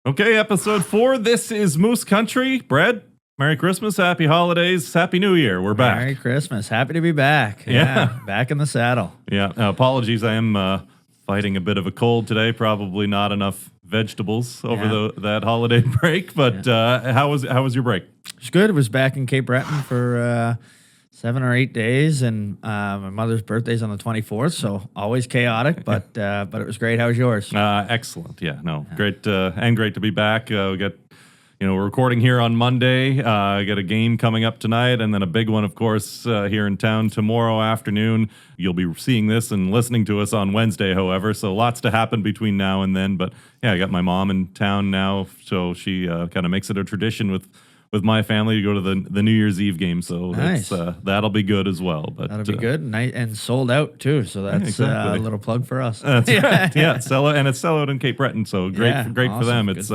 Okay, episode 4. This is Moose Country. Brad, Merry Christmas, Happy Holidays, Happy New Year. We're back. Merry Christmas. Happy to be back. Yeah. Back in the saddle. Yeah, apologies. I am fighting a bit of a cold today. Probably not enough vegetables over that holiday break. But how was your break? It's good. It was back in Cape Breton for 7 or 8 days, and my mother's birthday's on the 24th, so always chaotic, but it was great. How was yours? Excellent. Yeah, great, and great to be back. We got, we're recording here on Monday. Got a game coming up tonight, and then a big one, of course, here in town tomorrow afternoon. You'll be seeing this and listening to us on Wednesday, however, so lots to happen between now and then. But yeah, I got my mom in town now, so she kind of makes it a tradition with my family to go to the New Year's Eve game, so nice. That'll be good as well. But that'll be good, and sold out too. So that's exactly. A little plug for us. That's right. Yeah, sell out in Cape Breton. So great awesome. for them. It's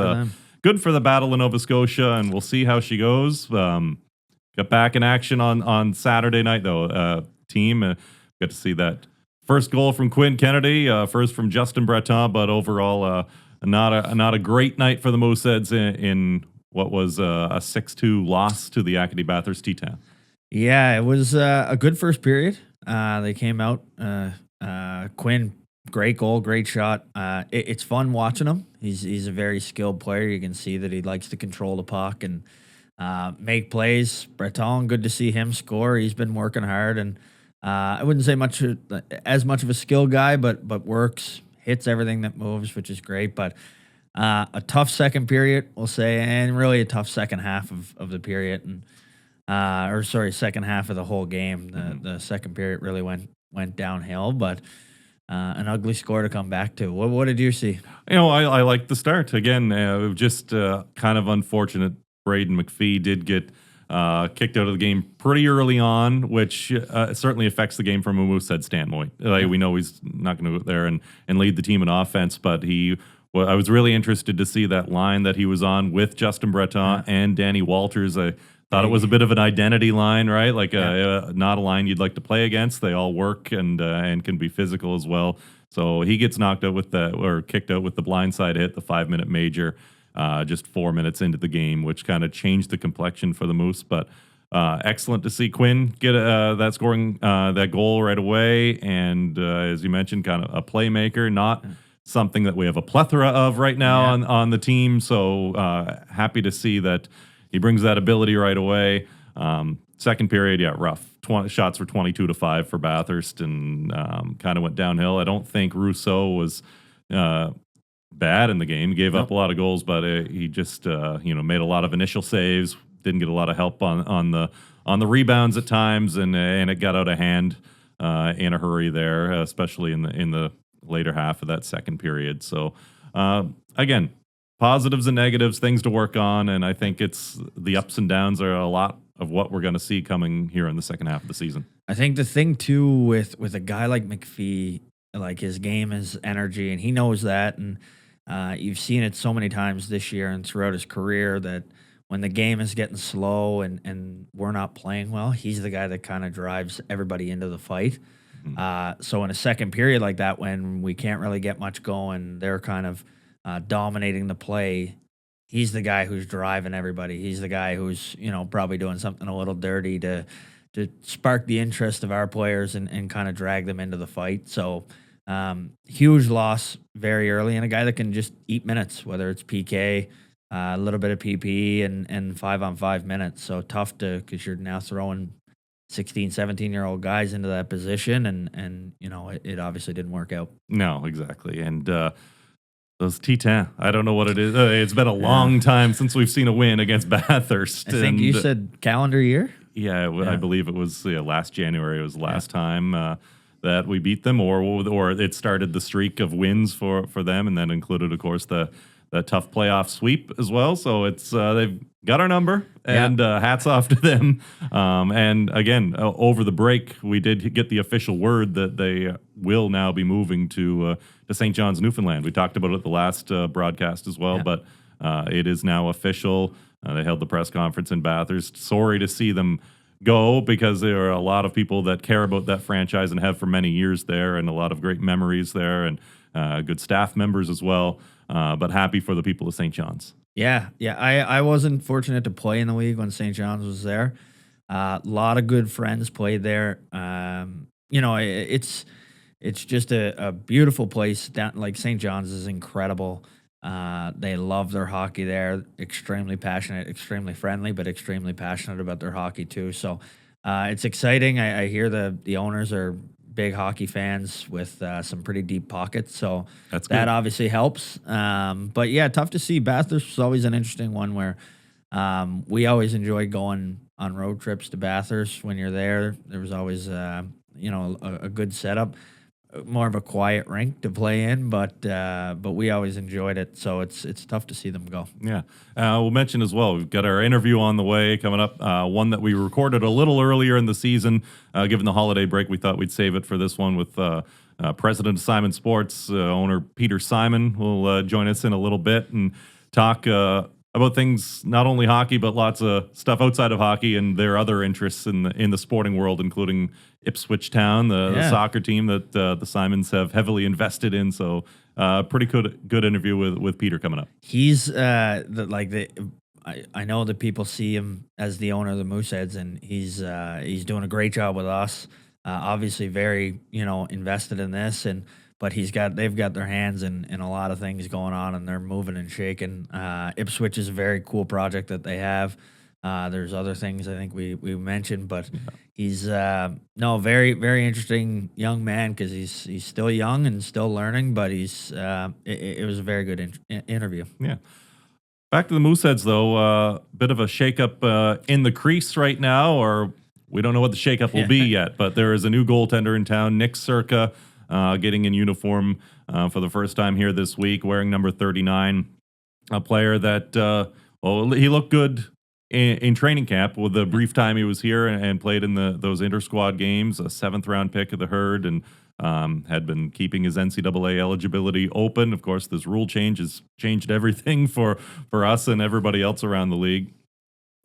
good for the battle in Nova Scotia, and we'll see how she goes. Got back in action on Saturday night though. Team got to see that first goal from Quinn Kennedy, first from Justin Breton, but overall not a great night for the Mooseheads in what was a 6-2 loss to the Acadie-Bathurst T-Town. Yeah, it was a good first period. They came out. Quinn, great goal, great shot. It's fun watching him. He's a very skilled player. You can see that he likes to control the puck and make plays. Breton, good to see him score. He's been working hard, and I wouldn't say as much of a skill guy, but works, hits everything that moves, which is great. But a tough second period, we'll say, and really a tough second half of the period, and second half of the whole game. The second period really went downhill, but an ugly score to come back to. What did you see? I like the start again. Just kind of unfortunate. Braden McPhee did get kicked out of the game pretty early on, which certainly affects the game from a Moosehead standpoint. We know he's not going to go there and lead the team in offense, but I was really interested to see that line that he was on with Justin Breton and Danny Walters. I thought it was a bit of an identity line, right? Not a line you'd like to play against. They all work and can be physical as well. So he gets knocked out kicked out with the blindside hit, the 5-minute major, just 4 minutes into the game, which kind of changed the complexion for the Moose. But excellent to see Quinn get that goal right away. And as you mentioned, kind of a playmaker, not something that we have a plethora of right now on the team. So happy to see that he brings that ability right away. Second period, rough. Shots were 22-5 for Bathurst, and kind of went downhill. I don't think Rousseau was bad in the game. He gave up a lot of goals, but he just made a lot of initial saves. Didn't get a lot of help on the rebounds at times, and it got out of hand in a hurry there, especially in the later half of that second period. So again, positives and negatives, things to work on, and I think it's the ups and downs are a lot of what we're going to see coming here in the second half of the season. I think the thing too with a guy like McPhee, like his game is energy, and he knows that, and you've seen it so many times this year and throughout his career that when the game is getting slow and we're not playing well, he's the guy that kind of drives everybody into the fight. So in a second period like that, when we can't really get much going, they're kind of dominating the play. He's the guy who's driving everybody. He's the guy who's, probably doing something a little dirty to spark the interest of our players and kind of drag them into the fight. So huge loss very early, and a guy that can just eat minutes, whether it's PK, a little bit of PP, and 5-on-5 minutes. So tough because you're now throwing 16, 17-year-old guys into that position, and it obviously didn't work out. No, exactly. And those T10, I don't know what it is. It's been a long time since we've seen a win against Bathurst. I think you said calendar year? Yeah, I believe it was last January. It was the last time that we beat them, or it started the streak of wins for them, and then included, of course, the tough playoff sweep as well. So it's they've got our number, and hats off to them. And again, over the break, we did get the official word that they will now be moving to St. John's, Newfoundland. We talked about it at the last broadcast as well, but it is now official. They held the press conference in Bathurst. Sorry to see them go, because there are a lot of people that care about that franchise and have for many years there, and a lot of great memories there, and good staff members as well. but happy for the people of St. John's. Yeah, yeah. I wasn't fortunate to play in the league when St. John's was there. A lot of good friends played there. It's just a beautiful place. Down like St. John's is incredible. They love their hockey there. Extremely passionate, extremely friendly, but extremely passionate about their hockey too. So it's exciting. I hear the owners are big hockey fans with some pretty deep pockets. So That's that good. obviously helps. But yeah, tough to see. Bathurst was always an interesting one where we always enjoyed going on road trips to Bathurst. When you're there, there was always a good setup, more of a quiet rink to play in, but we always enjoyed it. So it's tough to see them go. Yeah. We'll mention as well, we've got our interview on the way coming up, one that we recorded a little earlier in the season. Given the holiday break, we thought we'd save it for this one with President of Simon Sports, owner Peter Simon will join us in a little bit and talk about things, not only hockey, but lots of stuff outside of hockey and their other interests in the sporting world, including Ipswich Town, the soccer team that the Simons have heavily invested in. So pretty good interview with Peter coming up. He's I know that people see him as the owner of the Mooseheads, and he's doing a great job with us. Obviously, very invested in this, but they've got their hands in a lot of things going on, and they're moving and shaking. Ipswich is a very cool project that they have. There's other things I think we mentioned, but he's very very interesting young man because he's still young and still learning, but it was a very good interview. Yeah. Back to the Mooseheads, though. Bit of a shakeup in the crease right now, or we don't know what the shakeup will be yet, but there is a new goaltender in town, Nick Cirka, getting in uniform for the first time here this week, wearing number 39. A player that, he looked good in training camp with the brief time he was here and played in those inter-squad games, a 7th-round pick of the Herd, and had been keeping his NCAA eligibility open. Of course, this rule change has changed everything for us and everybody else around the league.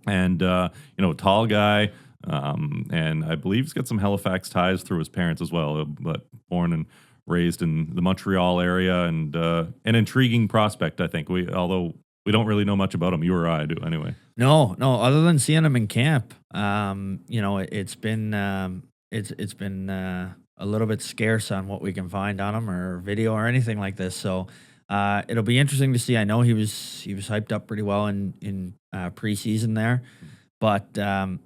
And, tall guy, and I believe he's got some Halifax ties through his parents as well, but born and raised in the Montreal area, and an intriguing prospect, I think. Although we don't really know much about him. You or I do, anyway. No. Other than seeing him in camp, it's been a little bit scarce on what we can find on him or video or anything like this. So it'll be interesting to see. I know he was hyped up pretty well in preseason there, but we're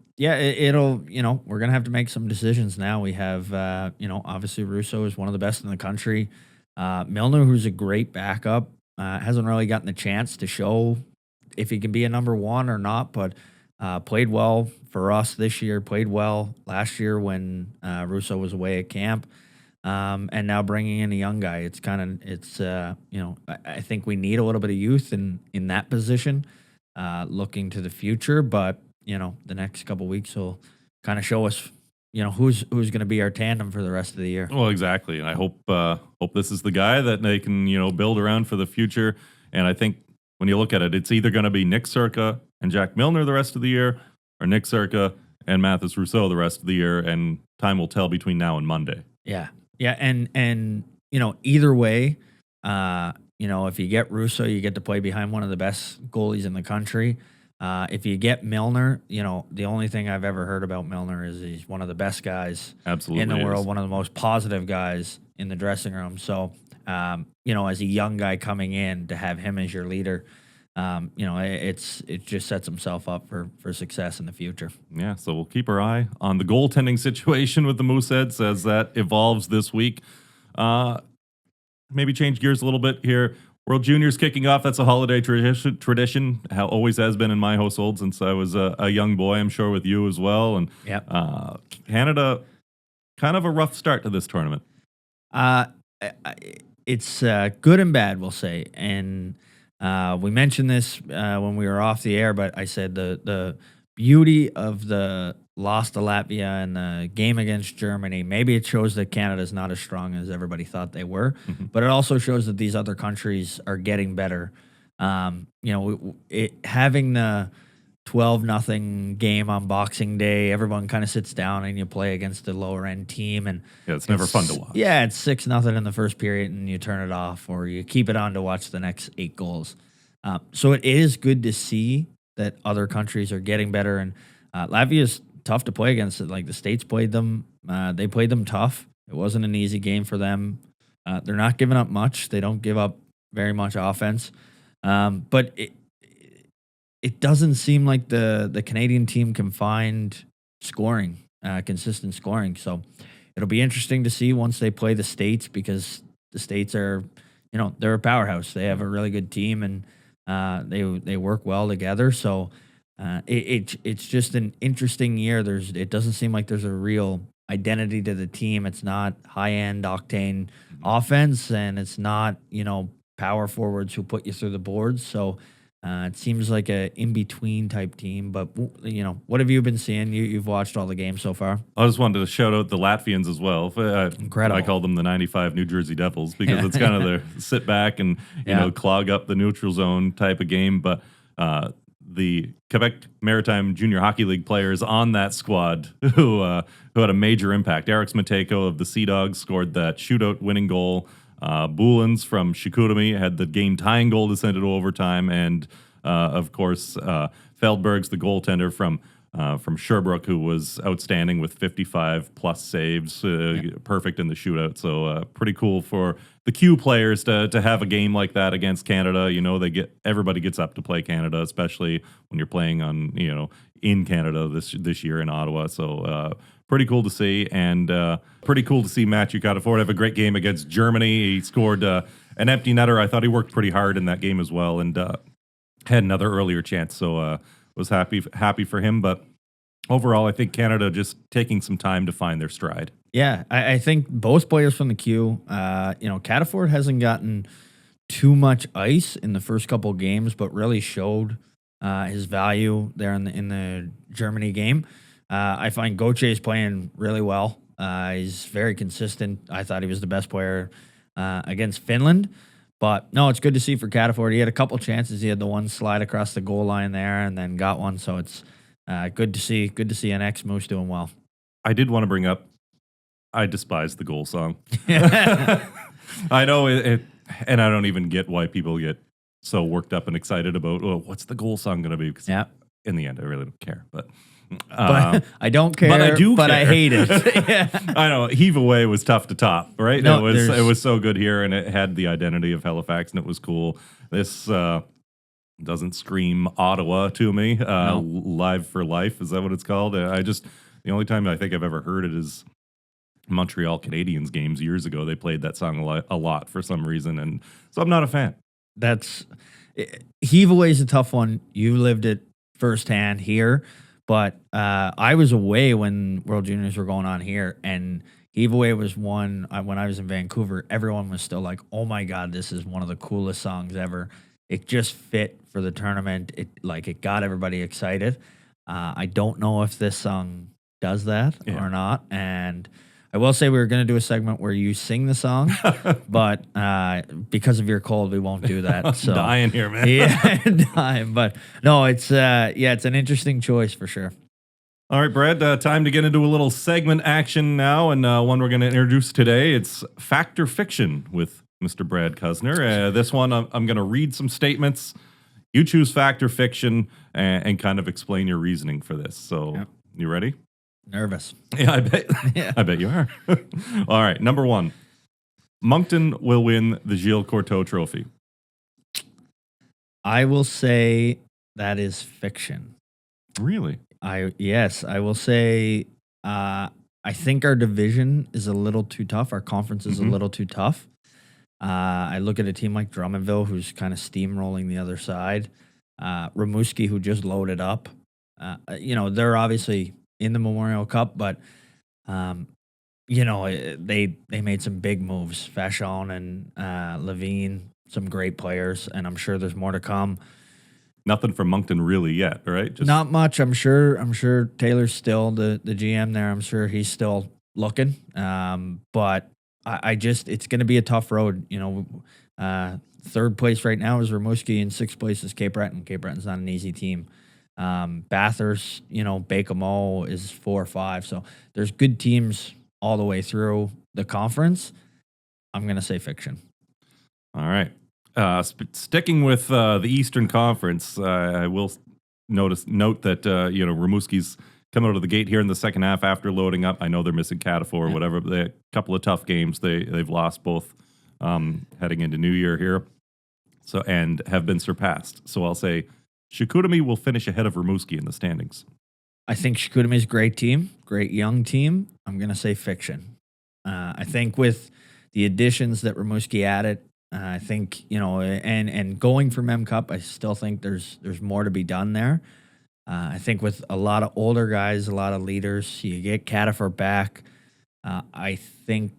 gonna have to make some decisions now. We have obviously Russo is one of the best in the country. Milner, who's a great backup, hasn't really gotten the chance to show if he can be a number one or not, but played well for us this year, played well last year when Russo was away at camp, and now bringing in a young guy. I think we need a little bit of youth in that position, looking to the future, but the next couple weeks will kind of show us who's going to be our tandem for the rest of the year. Well, exactly. And I hope this is the guy that they can, build around for the future. And I think when you look at it, it's either going to be Nick Cirka and Jack Milner the rest of the year, or Nick Cirka and Mathis Rousseau the rest of the year. And time will tell between now and Monday. Yeah. Yeah. And either way, if you get Rousseau, you get to play behind one of the best goalies in the country. If you get Milner, the only thing I've ever heard about Milner is he's one of the best guys Absolutely in the world, is. one of the most positive guys in the dressing room. So, as a young guy coming in, to have him as your leader, it just sets himself up for success in the future. Yeah, so we'll keep our eye on the goaltending situation with the Mooseheads as that evolves this week. Maybe change gears a little bit here. World Juniors kicking off. That's a holiday tradition. How always has been in my household since I was a young boy. I'm sure with you as well. And Canada, kind of a rough start to this tournament. It's good and bad, we'll say. And we mentioned this when we were off the air, but I said the beauty of the loss to Latvia and the game against Germany, maybe it shows that Canada's not as strong as everybody thought they were, but it also shows that these other countries are getting better. Having the 12-0 game on Boxing Day. Everyone kind of sits down and you play against a lower end team, and Yeah, it's never fun to watch. Yeah, it's 6-0 in the first period, and you turn it off, or you keep it on to watch the next 8 goals. So it is good to see that other countries are getting better, and Latvia's tough to play against. Like the States played them, they played them tough. It wasn't an easy game for them. They're not giving up much. They don't give up very much offense, but it doesn't seem like the Canadian team can find scoring, consistent scoring. So it'll be interesting to see once they play the States, because the States are, they're a powerhouse. They have a really good team, and they work well together. So it's just an interesting year. It doesn't seem like there's a real identity to the team. It's not high end octane offense, and it's not power forwards who put you through the boards. So it seems like a in between type team. But what have you been seeing? You've watched all the games so far. I just wanted to shout out the Latvians as well. Incredible. I call them the '95 New Jersey Devils, because it's kind of the sit back and clog up the neutral zone type of game. But the Quebec Maritime Junior Hockey League players on that squad who had a major impact. Eric Smateko of the Sea Dogs scored that shootout winning goal. Boulins from Chicoutimi had the game-tying goal to send it to overtime, and of course Feldberg's the goaltender from Sherbrooke, who was outstanding with 55 plus saves, perfect in the shootout. So pretty cool for the Q players to have a game like that against Canada. Everybody gets up to play Canada, especially when you're playing on in Canada this year in Ottawa. So pretty cool to see, and pretty cool to see Matthew Cadaford have a great game against Germany. He scored an empty netter. I thought he worked pretty hard in that game as well, and had another earlier chance. So was happy for him. But overall, I think Canada just taking some time to find their stride. Yeah, I think both players from the Q, Cadaford hasn't gotten too much ice in the first couple games, but really showed his value there in the Germany game. I find Gauthier is playing really well. He's very consistent. I thought he was the best player against Finland. But no, it's good to see for Cadaford. He had a couple chances. He had the one slide across the goal line there and then got one. So it's good to see. Good to see an ex-Moose doing well. I did want to bring up, I despise the goal song. I know it, and I don't even get why people get so worked up and excited about, what's the goal song going to be? Because in the end, I really don't care. But I don't care, but I do. But care. I hate it. I know. Heave Away was tough to top, right? No, it was so good here, and it had the identity of Halifax, and it was cool. This doesn't scream Ottawa to me. No. Live for Life, is that what it's called? The only time I think I've ever heard it is Montreal Canadiens games years ago. They played that song a lot for some reason, and so I'm not a fan. Heave Away is a tough one. You lived it firsthand here, but I was away when World Juniors were going on here, and Heave Away was one when I was in Vancouver. Everyone was still like, "Oh my god, this is one of the coolest songs ever." It just fit for the tournament. It got everybody excited. I don't know if this song does that or not, and I will say we were going to do a segment where you sing the song, but because of your cold, we won't do that. So dying here, man. Yeah, dying. But no, it's an interesting choice for sure. All right, Brad, time to get into a little segment action now, and one we're going to introduce today. It's Fact or Fiction with Mr. Brad Kusner. This one, I'm going to read some statements. You choose fact or fiction and kind of explain your reasoning for this. So, You ready? Nervous. Yeah, I bet. I bet you are. All right, number one. Moncton will win the Gilles Courteau Trophy. I will say that is fiction. Really? Yes, I will say I think our division is a little too tough. Our conference is a little too tough. I look at a team like Drummondville, who's kind of steamrolling the other side. Rimouski, who just loaded up. They're obviously in the Memorial Cup, but they made some big moves. Vachon and Levine, some great players, and I'm sure there's more to come. Nothing from Moncton really yet, right? Just not much. I'm sure Taylor's still the GM there. I'm sure he's still looking. But I just it's going to be a tough road. Third place right now is Rimouski, and sixth place is Cape Breton. Cape Breton's not an easy team. Bathurst, Bakemo is 4 or 5. So there's good teams all the way through the conference. I'm going to say fiction. All right. Sticking with the Eastern Conference, I will note that Rimouski's come out of the gate here in the second half after loading up. I know they're missing Catafor or whatever. But a couple of tough games. They've lost both heading into New Year here, and have been surpassed. So I'll say Chicoutimi will finish ahead of Rimouski in the standings. I think Chicoutimi is a great team, great young team. I'm going to say fiction. I think with the additions that Rimouski added, I think, and going for Mem Cup, I still think there's more to be done there. I think with a lot of older guys, a lot of leaders, you get Catafor back. I think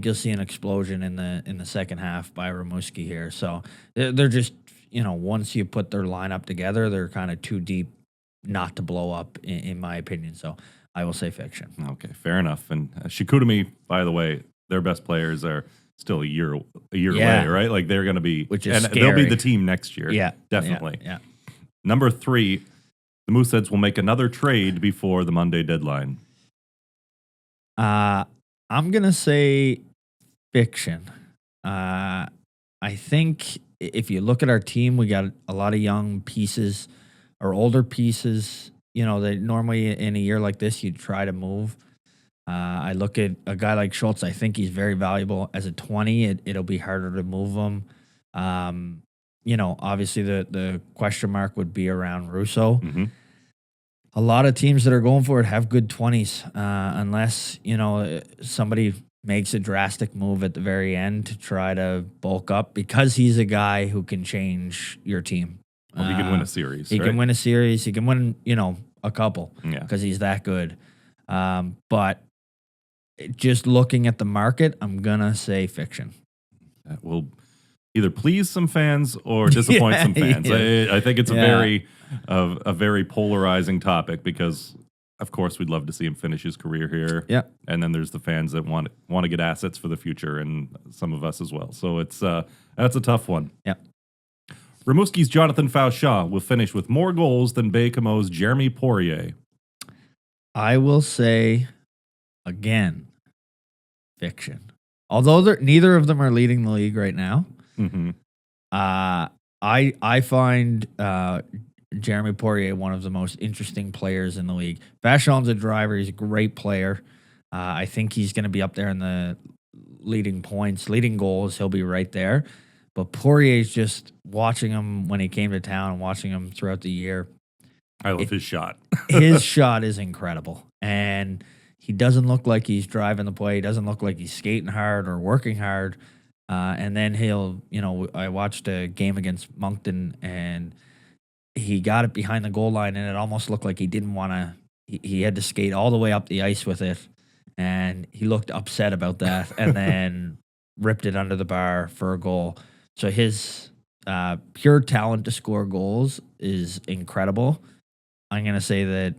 you'll see an explosion in the second half by Rimouski here. So they're just, once you put their lineup together, they're kind of too deep not to blow up, in my opinion. So I will say fiction. Okay, fair enough. And Chicoutimi, by the way, their best players are still a year away, right? Like they're going to be, which is scary. They'll be the team next year. Yeah, definitely. Yeah. Number 3, the Mooseheads will make another trade before the Monday deadline. I'm going to say fiction. I think if you look at our team, we got a lot of young pieces or older pieces. That normally in a year like this, you'd try to move. I look at a guy like Schultz. I think he's very valuable as a 20. It'll be harder to move him. Obviously the question mark would be around Russo. Mm-hmm. A lot of teams that are going for it have good 20s, unless, somebody makes a drastic move at the very end to try to bulk up, because he's a guy who can change your team. Well, he can win a series. He can win a series. He can win, a couple, because he's that good. But just looking at the market, I'm going to say fiction. That will either please some fans or disappoint some fans. I think it's a very polarizing topic, because of course we'd love to see him finish his career here. Yeah. And then there's the fans that want to get assets for the future, and some of us as well. So it's that's a tough one. Yeah. Rimouski's Jonathan Fauchon will finish with more goals than Bakemo's Jeremy Poirier. I will say, again, fiction. Although neither of them are leading the league right now, mm-hmm. I find Jeremy Poirier one of the most interesting players in the league. Fauchon's a driver. He's a great player. I think he's going to be up there in the leading points, leading goals. He'll be right there. But Poirier's just watching him when he came to town and watching him throughout the year. I love his shot. His shot is incredible. And he doesn't look like he's driving the play. He doesn't look like he's skating hard or working hard. And then he'll, I watched a game against Moncton, and he got it behind the goal line, and it almost looked like he didn't want to, he had to skate all the way up the ice with it. And he looked upset about that, and then ripped it under the bar for a goal. So his pure talent to score goals is incredible. I'm going to say that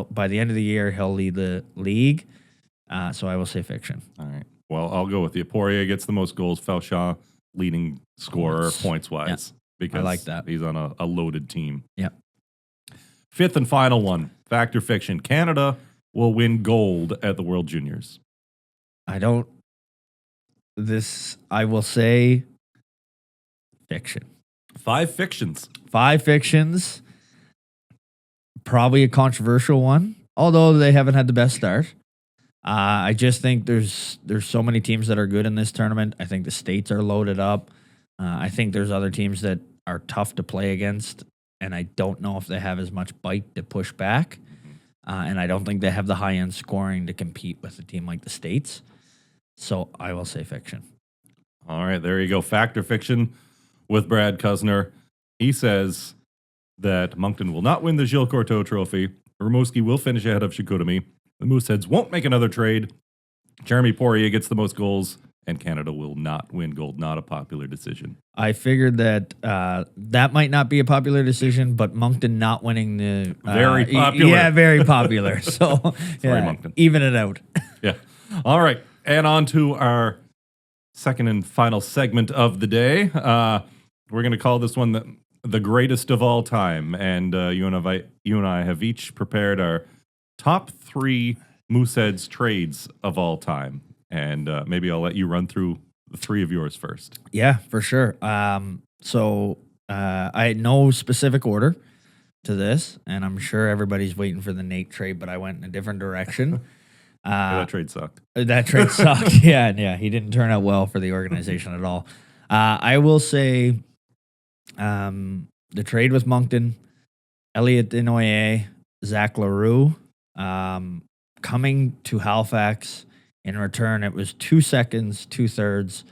by the end of the year, he'll lead the league. So I will say fiction. All right. Well, I'll go with you. Poirier gets the most goals. Fauchon leading scorer points-wise. Yeah. Because I like that. He's on a loaded team. Yeah. Fifth and final one. Fact or fiction. Canada will win gold at the World Juniors. I will say fiction. 5 fictions. 5 fictions. Probably a controversial one, although they haven't had the best start. I just think there's so many teams that are good in this tournament. I think the states are loaded up. I think there's other teams that are tough to play against, and I don't know if they have as much bite to push back. And I don't think they have the high-end scoring to compete with a team like the States. So I will say fiction. All right, there you go. Fact or fiction with Brad Kusner. He says that Moncton will not win the Gilles Courteau Trophy. Rimouski will finish ahead of Chicoutimi. The Mooseheads won't make another trade. Jeremy Poirier gets the most goals, and Canada will not win gold. Not a popular decision. I figured that that might not be a popular decision, but Moncton not winning the... very popular. Yeah, very popular. So Sorry, Moncton. Even it out. Yeah. All right. And on to our second and final segment of the day. We're going to call this one the greatest of all time, and you and I have each prepared our top 3 Mooseheads trades of all time, and maybe I'll let you run through the 3 of yours first. Yeah, for sure. I had no specific order to this, and I'm sure everybody's waiting for the Nate trade, but I went in a different direction. Yeah, that trade sucked. That trade sucked. Yeah, he didn't turn out well for the organization at all. I will say, the trade with Moncton, Elliot Denoyer, Zach LaRue, coming to Halifax. In return, it was 2 seconds, 2/3,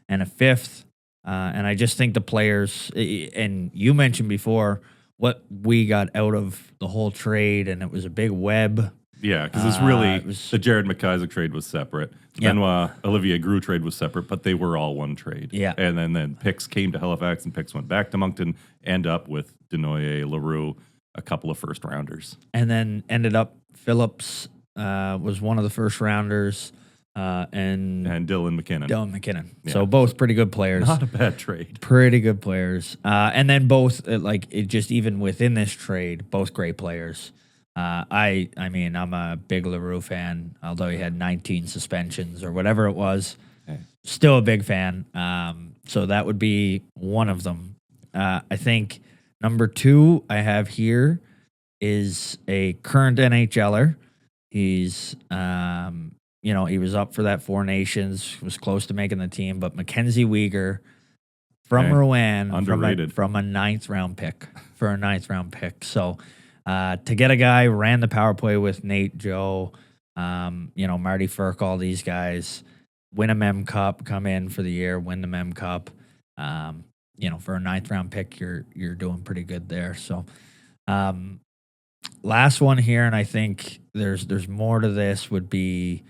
and a 5th. And I just think the players, and you mentioned before what we got out of the whole trade, and it was a big web. Yeah, because it's really the Jared McIsaac trade was separate. The Benoit Olivier Groux trade was separate, but they were all one trade. Yeah. And then Picks came to Halifax, and Picks went back to Moncton, end up with Denoyer, LaRue, a couple of first rounders. And then ended up Phillips was one of the first rounders. And Dylan McKinnon. Yeah. So both pretty good players. Not a bad trade. Pretty good players. And then both, just even within this trade, both great players. I mean, I'm a big LaRue fan, although he had 19 suspensions or whatever it was. Okay. Still a big fan. So that would be one of them. I think number 2 I have here is a current NHLer. He's, he was up for that 4 Nations, was close to making the team, but Mackenzie Weegar from Rouen, underrated, from a 9th round pick for a 9th round pick. So to get a guy ran the power play with Nate, Joe, Marty Firk, all these guys, win a Mem Cup, come in for the year, win the Mem Cup. For a 9th round pick, you're doing pretty good there. So last one here, and I think there's more to this, would be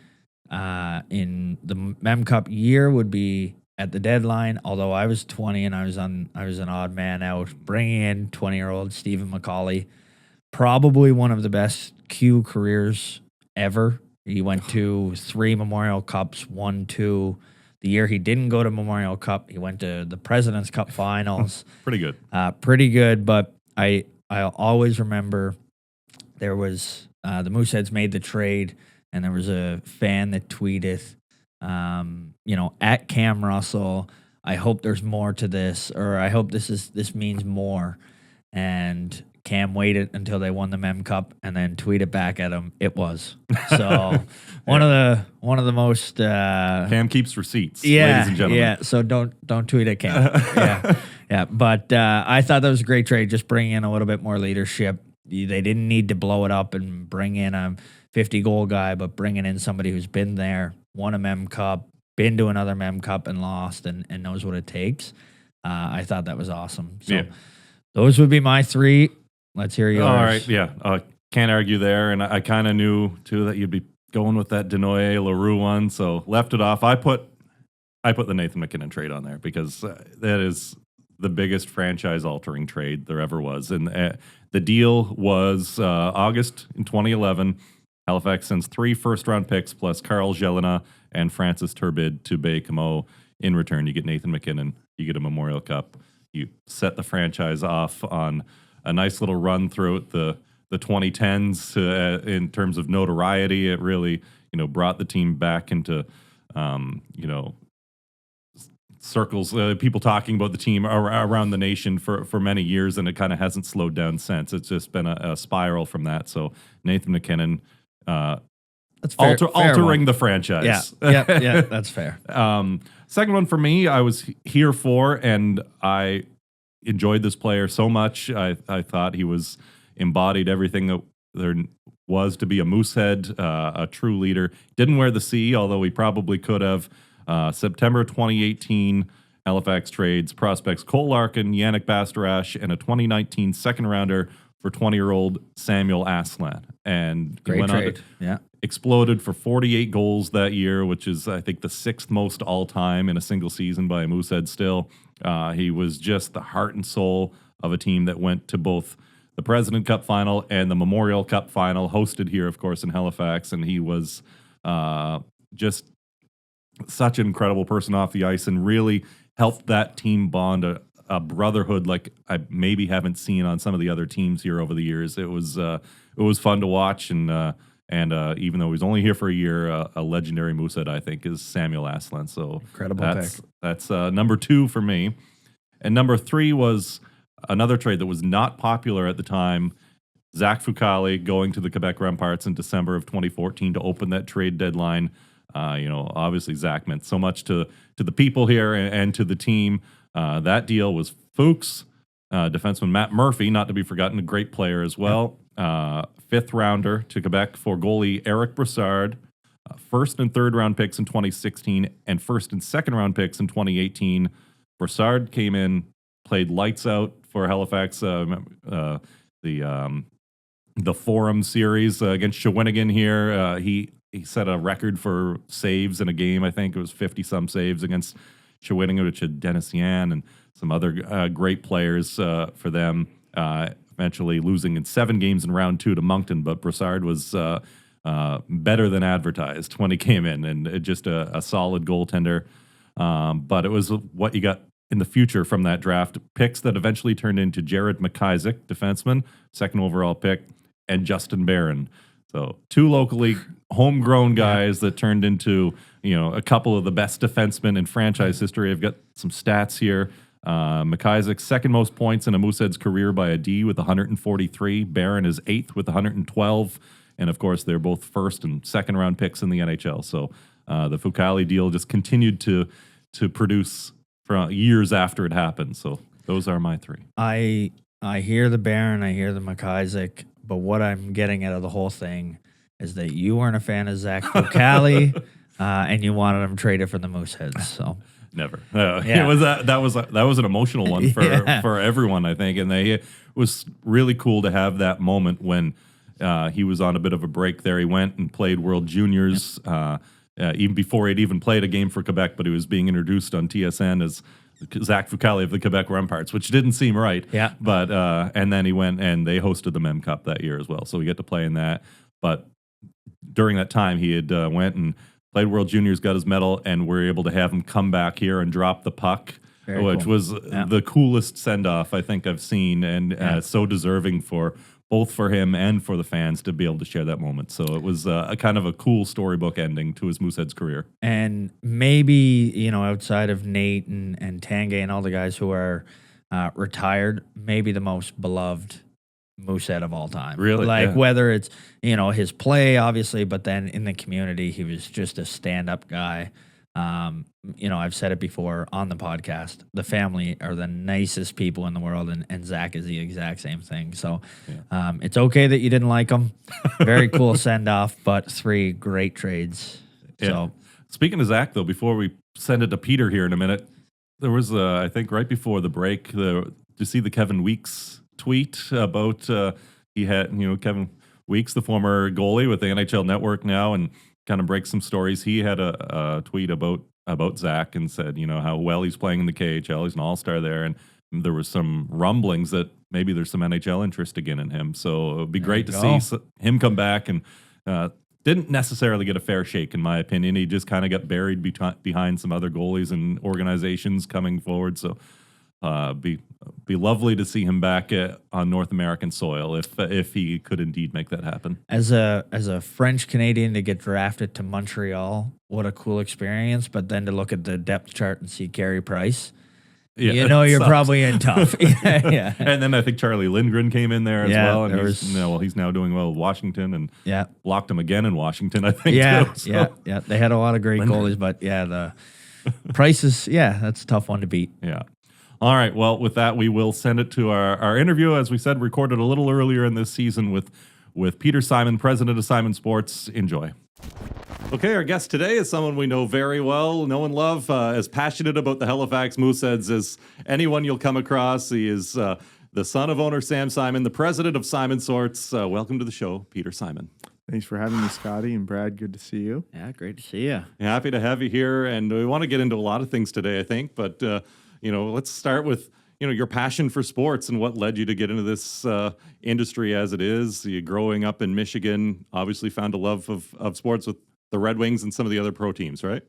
in the Mem Cup year, would be at the deadline. Although I was 20 and I was an odd man out, bringing in 20-year-old Stephen McCauley, probably one of the best Q careers ever. He went to 3 Memorial Cups, won 2. The year he didn't go to Memorial Cup, he went to the President's Cup finals. Pretty good. Pretty good, but I'll always remember there was the Mooseheads made the trade, and there was a fan that tweeted, at Cam Russell, I hope there's more to this, or I hope this means more. And Cam waited until they won the Mem Cup and then tweeted back at him. It was. So one of the most Cam keeps receipts, ladies and gentlemen. Yeah. So don't tweet at Cam. Yeah. But I thought that was a great trade. Just bringing in a little bit more leadership. They didn't need to blow it up and bring in a 50-goal guy, but bringing in somebody who's been there, won a Mem Cup, been to another Mem Cup and lost, and knows what it takes. I thought that was awesome. So those would be my 3. Let's hear yours. All right, yeah. Can't argue there, and I kind of knew, too, that you'd be going with that Denoyer LaRue one, so left it off. I put the Nathan McKinnon trade on there because that is the biggest franchise-altering trade there ever was. And the deal was August in 2011. Halifax sends 3 first-round picks plus Carl Jelena and Francis Turbid to Baie-Comeau. In return, you get Nathan McKinnon. You get a Memorial Cup. You set the franchise off on a nice little run throughout the 2010s in terms of notoriety. It really, brought the team back into, circles, people talking about the team around the nation for many years, and it kind of hasn't slowed down since. It's just been a spiral from that. So Nathan McKinnon, that's fair, altering the franchise. Yeah, that's fair. Second one for me, I was here for, and I enjoyed this player so much. I thought he embodied everything that there was to be a Moosehead, a true leader. Didn't wear the C, although he probably could have. September 2018, Halifax trades prospects Cole Larkin, Yannick Bastarache, and a 2019 second rounder for 20-year-old Samuel Aslan. And great he went trade. Exploded for 48 goals that year, which is, I think, the 6th most all-time in a single season by a Moosehead still. He was just the heart and soul of a team that went to both the President Cup final and the Memorial Cup final, hosted here, of course, in Halifax. And he was just such an incredible person off the ice and really helped that team bond a brotherhood like I maybe haven't seen on some of the other teams here over the years. It was fun to watch, and even though he's only here for a year, a legendary Moosehead, I think, is Samuel Aslan. So Incredible pick. That's number 2 for me. And number 3 was another trade that was not popular at the time. Zach Fucale going to the Quebec Remparts in December of 2014 to open that trade deadline. Obviously Zach meant so much to the people here and to the team. That deal was Fuchs, defenseman Matt Murphy, not to be forgotten, a great player as well. 5th rounder to Quebec for goalie Eric Brassard. 1st and 3rd round picks in 2016 and 1st and 2nd round picks in 2018. Brassard came in, played lights out for Halifax. The Forum series against Shawinigan here. He set a record for saves in a game. I think it was 50-some saves against Shawinigan, which had Dennis Yan and some other great players for them. Eventually losing in 7 games in round 2 to Moncton, but Brassard was better than advertised when he came in, and just a solid goaltender. But it was what you got in the future from that draft. Picks that eventually turned into Jared McIsaac, defenseman, 2nd overall pick, and Justin Barron. So 2 locally homegrown guys that turned into, a couple of the best defensemen in franchise history. I've got some stats here. McIsaac's 2nd most points in a Moosehead's career by a D with 143. Barron is 8th with 112. And of course, they're both 1st and 2nd round picks in the NHL. So the Fucale deal just continued to produce for years after it happened. So those are my 3. I hear the Barron, I hear the McIsaac, but what I'm getting out of the whole thing is that you weren't a fan of Zach Fucale, and you wanted him traded for the Mooseheads. So never. It was that was an emotional one for everyone, I think, and it was really cool to have that moment when he was on a bit of a break there. He went and played World Juniors. Even before he'd even played a game for Quebec, but he was being introduced on TSN as Zach Fucale of the Quebec Remparts, which didn't seem right. Yeah. But and then he went and they hosted the Mem Cup that year as well, so we get to play in that. But during that time, he had went and played World Juniors, got his medal, and we're able to have him come back here and drop the puck, which was the coolest send off I think I've seen, and so deserving for both for him and for the fans to be able to share that moment. So it was a kind of a cool storybook ending to his Mooseheads career. And maybe, outside of Nate and Tanguay and all the guys who are retired, maybe the most beloved Moosehead of all time. Really? Whether it's, his play, obviously, but then in the community, he was just a stand-up guy. I've said it before on the podcast, the family are the nicest people in the world, and Zach is the exact same thing. So it's okay that you didn't like him. Very cool send-off, but 3 great trades. Yeah. So speaking of Zach, though, before we send it to Peter here in a minute, there was, I think right before the break, to see the Kevin Weeks tweet about he had, Kevin Weeks, the former goalie with the NHL Network now, and kind of breaks some stories. He had a tweet about Zach and said, how well he's playing in the KHL. He's an all-star there, and there was some rumblings that maybe there's some NHL interest again in him. So it would be great to see him come back, and didn't necessarily get a fair shake, in my opinion. He just kind of got buried behind some other goalies and organizations coming forward. So be lovely to see him back on North American soil if he could indeed make that happen. As a French Canadian to get drafted to Montreal, what a cool experience! But then to look at the depth chart and see Carey Price, you're sucks. probably in tough. yeah. And then I think Charlie Lindgren came in there as well, and he's now doing well with Washington, and locked him again in Washington, I think. Yeah. They had a lot of great goalies, but the Price is that's a tough one to beat. Yeah. All right. Well, with that, we will send it to our interview, as we said, recorded a little earlier in this season with Peter Simon, president of Simon Sports. Enjoy. Okay, our guest today is someone we know very well, know and love, as passionate about the Halifax Mooseheads as anyone you'll come across. He is the son of owner Sam Simon, the president of Simon Sports. Welcome to the show, Peter Simon. Thanks for having me, Scotty, and Brad. Good to see you. Yeah, great to see you. Happy to have you here, and we want to get into a lot of things today, I think, but let's start with your passion for sports and what led you to get into this industry as it is. You growing up in Michigan, obviously found a love of sports with the Red Wings and some of the other pro teams, right?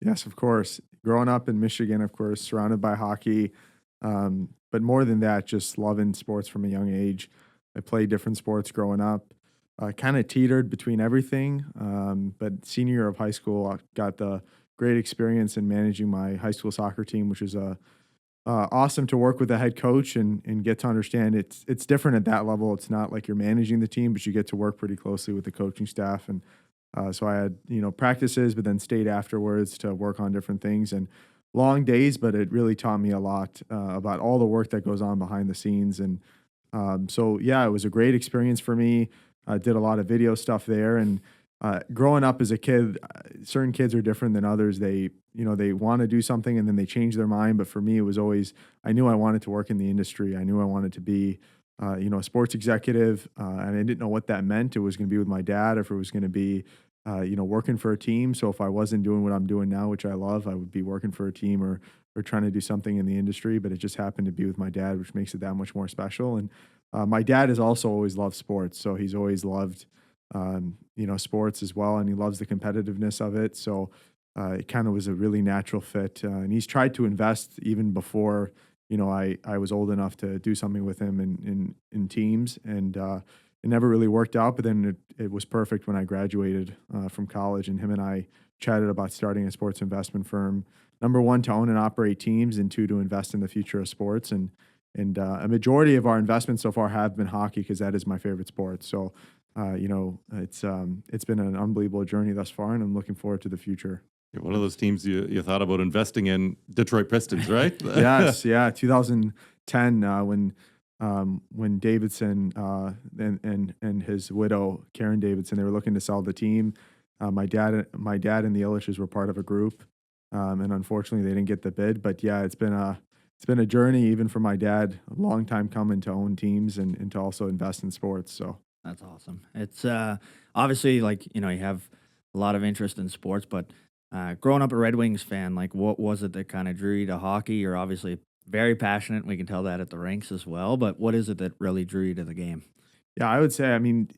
Yes, of course. Growing up in Michigan, of course, surrounded by hockey, But more than that, just loving sports from a young age. I played different sports growing up. Kind of teetered between everything. But senior year of high school, I got the great experience in managing my high school soccer team, which is awesome to work with a head coach and get to understand it's different at that level. It's not like you're managing the team, but you get to work pretty closely with the coaching staff. And so I had practices, but then stayed afterwards to work on different things and long days. But it really taught me a lot about all the work that goes on behind the scenes. And so yeah, it was a great experience for me. I did a lot of video stuff there, and growing up as a kid, certain kids are different than others. They want to do something and then they change their mind. But for me, it was always, I knew I wanted to work in the industry. I knew I wanted to be, a sports executive, and I didn't know what that meant. It was going to be with my dad, if it was going to be, working for a team. So if I wasn't doing what I'm doing now, which I love, I would be working for a team or trying to do something in the industry. But it just happened to be with my dad, which makes it that much more special. And my dad has also always loved sports, so he's always loved sports as well, and he loves the competitiveness of it. So it kind of was a really natural fit, and he's tried to invest even before I was old enough to do something with him in teams, and it never really worked out. But then it was perfect when I graduated from college, and him and I chatted about starting a sports investment firm. Number one, to own and operate teams, and two, to invest in the future of sports. And a majority of our investments so far have been hockey, because that is my favorite sport. So, it's been an unbelievable journey thus far, and I'm looking forward to the future. You're one of those teams you thought about investing in, Detroit Pistons, right? Yes, yeah, 2010 when Davidson and his widow Karen Davidson, they were looking to sell the team. My dad and the Illiches were part of a group, and unfortunately they didn't get the bid. But yeah, it's been a journey, even for my dad, a long time coming to own teams and to also invest in sports. So That's awesome. It's obviously, like, you have a lot of interest in sports, but growing up a Red Wings fan, like, what was it that kind of drew you to hockey? You're obviously very passionate. We can tell that at the rinks as well. But what is it that really drew you to the game? yeah, I would say, I mean,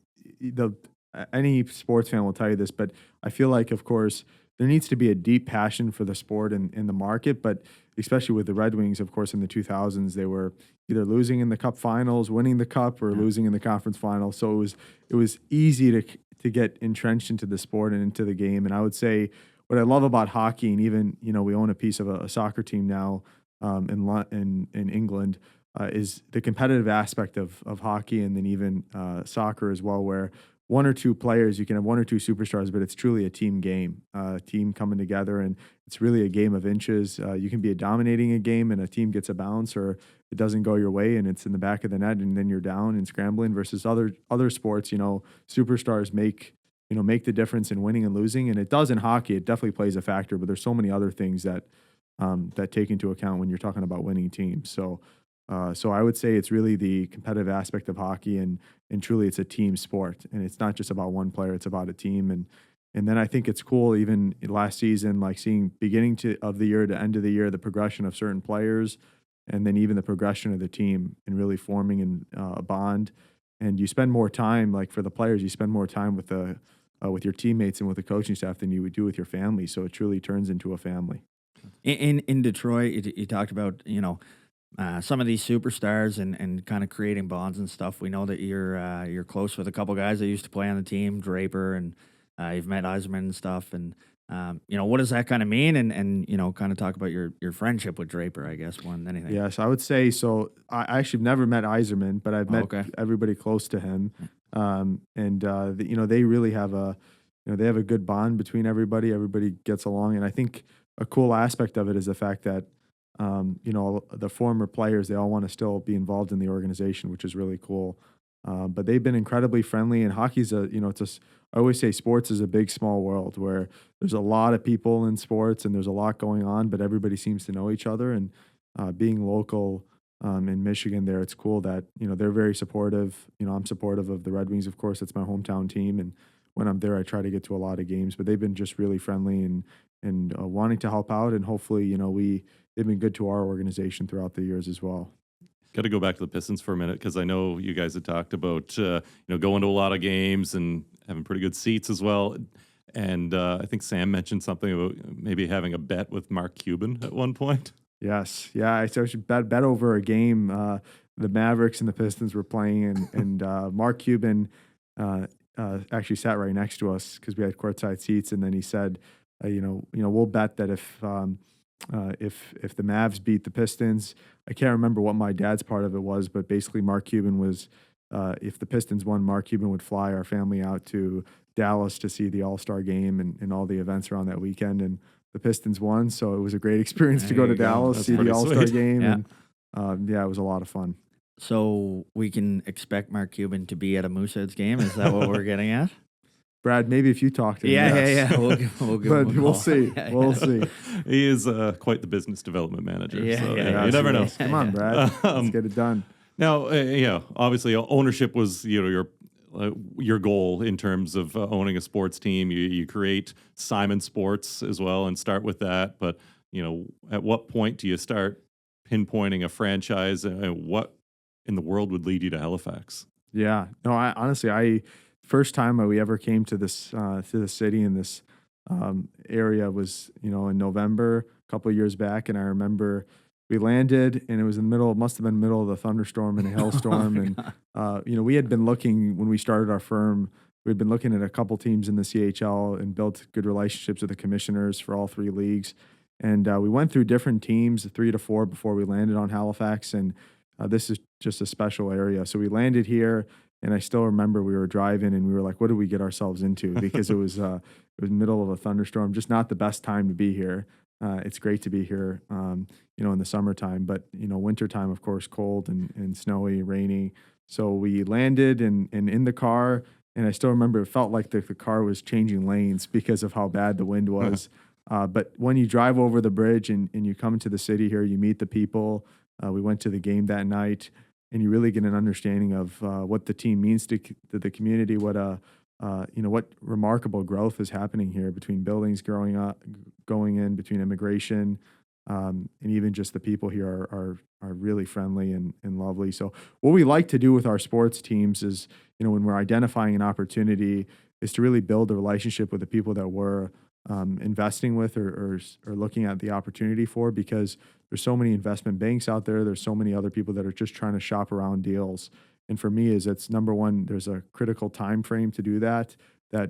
any sports fan will tell you this, but I feel like, of course, there needs to be a deep passion for the sport in the market. But especially with the Red Wings, of course, in the 2000s, they were either losing in the Cup Finals, winning the Cup, or losing in the Conference Finals. So it was easy to get entrenched into the sport and into the game. And I would say what I love about hockey, and even we own a piece of a soccer team now in England, is the competitive aspect of hockey, and then even soccer as well, where one or two players, you can have one or two superstars, but it's truly a team game, a team coming together, and it's really a game of inches. You can be dominating a game and a team gets a bounce, or it doesn't go your way and it's in the back of the net, and then you're down and scrambling, versus other sports, superstars make the difference in winning and losing. And it does in hockey. It definitely plays a factor, but there's so many other things that take into account when you're talking about winning teams. So I would say it's really the competitive aspect of hockey, and truly it's a team sport, and it's not just about one player; it's about a team. And then I think it's cool, even last season, like seeing beginning of the year to end of the year, the progression of certain players, and then even the progression of the team, and really forming a bond. And you spend more time, like for the players, you spend more time with your teammates and with the coaching staff than you would do with your family. So it truly turns into a family. In Detroit, you talked about some of these superstars and kind of creating bonds and stuff. We know that you're close with a couple guys that used to play on the team, Draper, and you've met Yzerman and stuff. And what does that kind of mean? And kind of talk about your friendship with Draper, I guess, more than anything. Yes, I would say so. I actually have never met Yzerman, but I've met everybody close to him. They really have they have a good bond between everybody. Everybody gets along, and I think a cool aspect of it is the fact that the former players, they all want to still be involved in the organization, which is really cool. But they've been incredibly friendly, and hockey's I always say sports is a big, small world where there's a lot of people in sports and there's a lot going on, but everybody seems to know each other. And being local in Michigan there, it's cool that, they're very supportive. I'm supportive of the Red Wings, of course. It's my hometown team. And when I'm there, I try to get to a lot of games, but they've been just really friendly and wanting to help out. And hopefully, they've been good to our organization throughout the years as well. Got to go back to the Pistons for a minute, because I know you guys had talked about going to a lot of games and having pretty good seats as well. And I think Sam mentioned something about maybe having a bet with Mark Cuban at one point. Yes. Yeah. I should bet over a game. The Mavericks and the Pistons were playing, and Mark Cuban actually sat right next to us because we had courtside seats. And then he said, we'll bet that if the Mavs beat the Pistons, I can't remember what my dad's part of it was, but basically Mark Cuban was, if the Pistons won, Mark Cuban would fly our family out to Dallas to see the All-Star game and all the events around that weekend. And the Pistons won, so it was a great experience to There go to you go. Dallas, That's see the pretty All-Star sweet. game, Yeah. and it was a lot of fun. So we can expect Mark Cuban to be at a Mooseheads game. Is that what we're getting at? Brad, maybe if you talk to him, yes. Yeah. We'll give him But a we'll call. see. Yeah, We'll yeah. see. He is quite the business development manager. Yeah, so, yeah, you never know. Yes, come on, Brad. Let's get it done. Now, obviously, ownership was your goal in terms of owning a sports team. You create Simon Sports as well and start with that. But at what point do you start pinpointing a franchise? And what in the world would lead you to Halifax? Yeah. No, I honestly, first time we ever came to the city in this area was, in November, a couple of years back. And I remember we landed and it was must have been middle of the thunderstorm and a hailstorm. And, we had been looking when we started our firm, we'd been looking at a couple teams in the CHL and built good relationships with the commissioners for all three leagues. And we went through different teams, 3 to 4, before we landed on Halifax. And this is just a special area. So we landed here, and I still remember we were driving, and we were like, "What did we get ourselves into?" Because it was middle of a thunderstorm, just not the best time to be here. It's great to be here, in the summertime, but wintertime, of course, cold and snowy, rainy. So we landed and in the car, and I still remember it felt like the car was changing lanes because of how bad the wind was. But when you drive over the bridge and you come to the city here, you meet the people. We went to the game that night, and you really get an understanding of what the team means to the community. What remarkable growth is happening here between buildings going in, between immigration, and even just the people here are really friendly and lovely. So what we like to do with our sports teams is, when we're identifying an opportunity, is to really build a relationship with the people that we're investing with or looking at the opportunity for, because there's so many investment banks out there. There's so many other people that are just trying to shop around deals. And for me, it's number one, there's a critical time frame to do that